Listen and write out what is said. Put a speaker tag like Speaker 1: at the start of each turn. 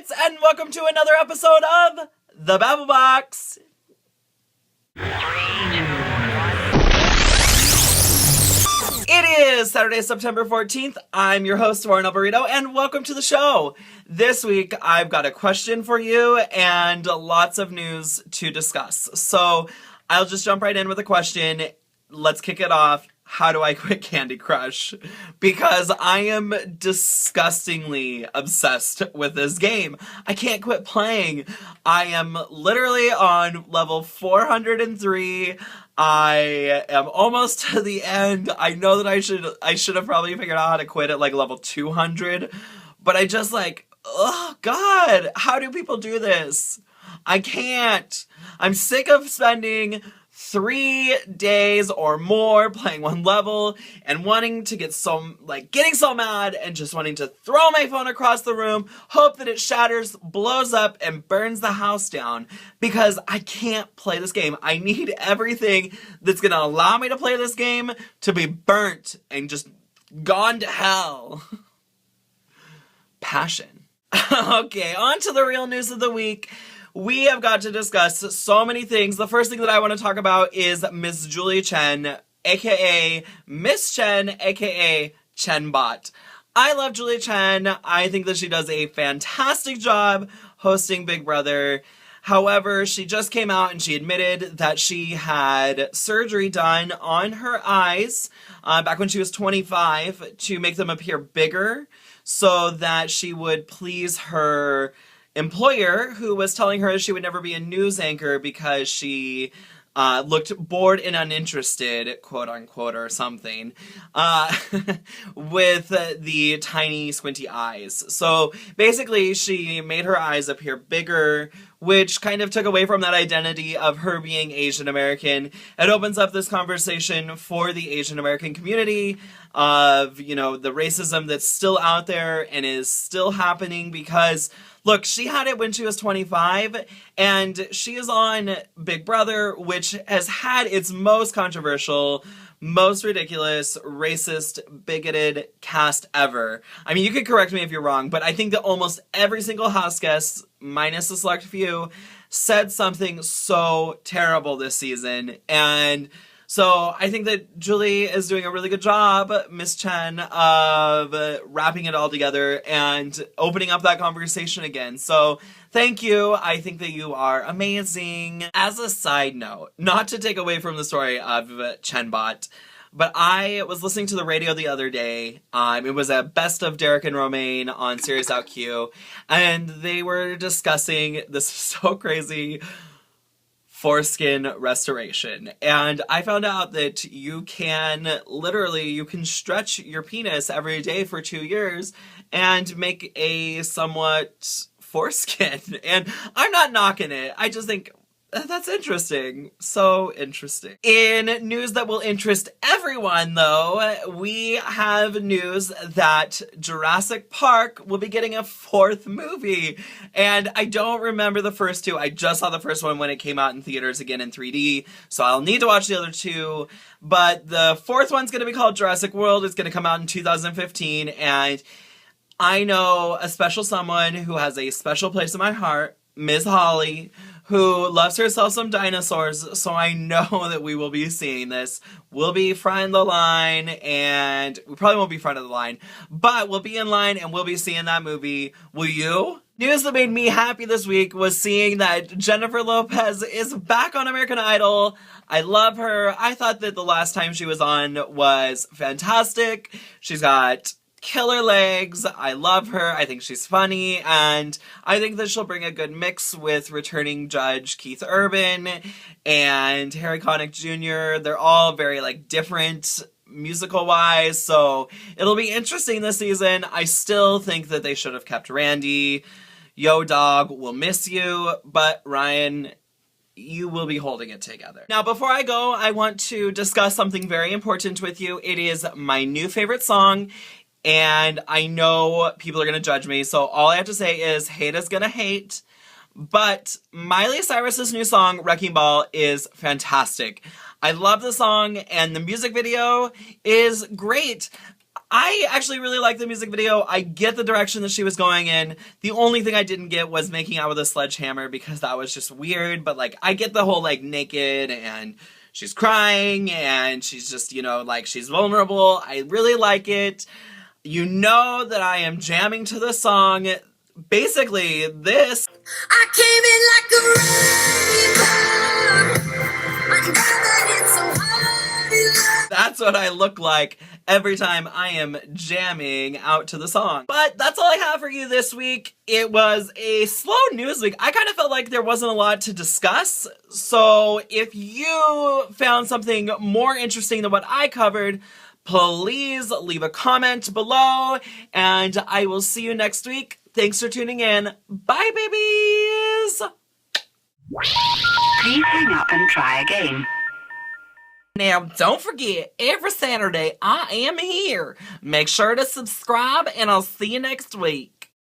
Speaker 1: favorites, and welcome to another episode of The Babble Box. It is Saturday, September 14th. I'm your host, warrenelburrito, and welcome to the show. This week, I've got a question for you and lots of news to discuss. So I'll just jump right in with a question. Let's kick it off. How do I quit Candy Crush? Because I am disgustingly obsessed with this game. I can't quit playing. I am literally on level 403. I am almost to the end. I know that I should have probably figured out how to quit at like level 200. But I just oh God, how do people do this? I can't. I'm sick of spending 3 days or more playing one level and wanting to getting so mad and just wanting to throw my phone across the room, hope that it shatters, blows up, and burns the house down because I can't play this game. I need everything that's gonna allow me to play this game to be burnt and just gone to hell. Passion. Okay, on to the real news of the week. We have got to discuss so many things. The first thing that I want to talk about is Miss Julie Chen, aka Miss Chen, aka Chenbot. I love Julie Chen. I think that she does a fantastic job hosting Big Brother. However, she just came out and she admitted that she had surgery done on her eyes back when she was 25 to make them appear bigger so that she would please her employer, who was telling her she would never be a news anchor because she looked bored and uninterested, quote unquote, or something, with the tiny squinty eyes. So basically she made her eyes appear bigger, which kind of took away from that identity of her being Asian American. It opens up this conversation for the Asian American community of, the racism that's still out there and is still happening because look, she had it when she was 25, and she is on Big Brother, which has had its most controversial, most ridiculous, racist, bigoted cast ever. I mean, you could correct me if you're wrong, but I think that almost every single house guest, minus a select few, said something so terrible this season, and so I think that Julie is doing a really good job, Miss Chen, of wrapping it all together and opening up that conversation again. So thank you. I think that you are amazing. As a side note, not to take away from the story of Chenbot, but I was listening to the radio the other day. It was a best of Derek and Romaine on Sirius Out Q, and they were discussing this so crazy foreskin restoration. And I found out that you can stretch your penis every day for 2 years and make a somewhat foreskin. And I'm not knocking it. I just think that's interesting. So interesting. In news that will interest everyone, though, we have news that Jurassic Park will be getting a 4th movie. And I don't remember the first 2. I just saw the first one when it came out in theaters again in 3D, so I'll need to watch the other 2. But the 4th one's going to be called Jurassic World. It's going to come out in 2015, and I know a special someone who has a special place in my heart, Ms. Holly, who loves herself some dinosaurs, so I know that we will be seeing this. We'll be front of the line, and we probably won't be front of the line, but we'll be in line and we'll be seeing that movie. Will you? News that made me happy this week was seeing that Jennifer Lopez is back on American Idol. I love her. I thought that the last time she was on was fantastic. She's got killer legs. I love her. I think she's funny, and I think that she'll bring a good mix with returning judge Keith Urban and Harry Connick Jr. They're all very different musical wise, so it'll be interesting this season. I still think that they should have kept Randy. Yo dog, we'll miss you, but Ryan, you will be holding it together. Now, before I go, I want to discuss something very important with you. It is my new favorite song. And I know people are going to judge me, so all I have to say is hate is going to hate. But Miley Cyrus's new song, Wrecking Ball, is fantastic. I love the song, and the music video is great. I actually really like the music video. I get the direction that she was going in. The only thing I didn't get was making out with a sledgehammer because that was just weird, but like I get the whole like naked and she's crying and she's just, you know, like she's vulnerable. I really like it. You know that I am jamming to the song. Basically, this. I came in like a wrecking ball. I'm gonna hit so hard. That's what I look like every time I am jamming out to the song. But that's all I have for you this week. It was a slow news week. I kind of felt like there wasn't a lot to discuss. So if you found something more interesting than what I covered, please leave a comment below, and I will see you next week. Thanks for tuning in. Bye, babies!
Speaker 2: Please hang up and try again.
Speaker 1: Now, don't forget, every Saturday I am here. Make sure to subscribe, and I'll see you next week.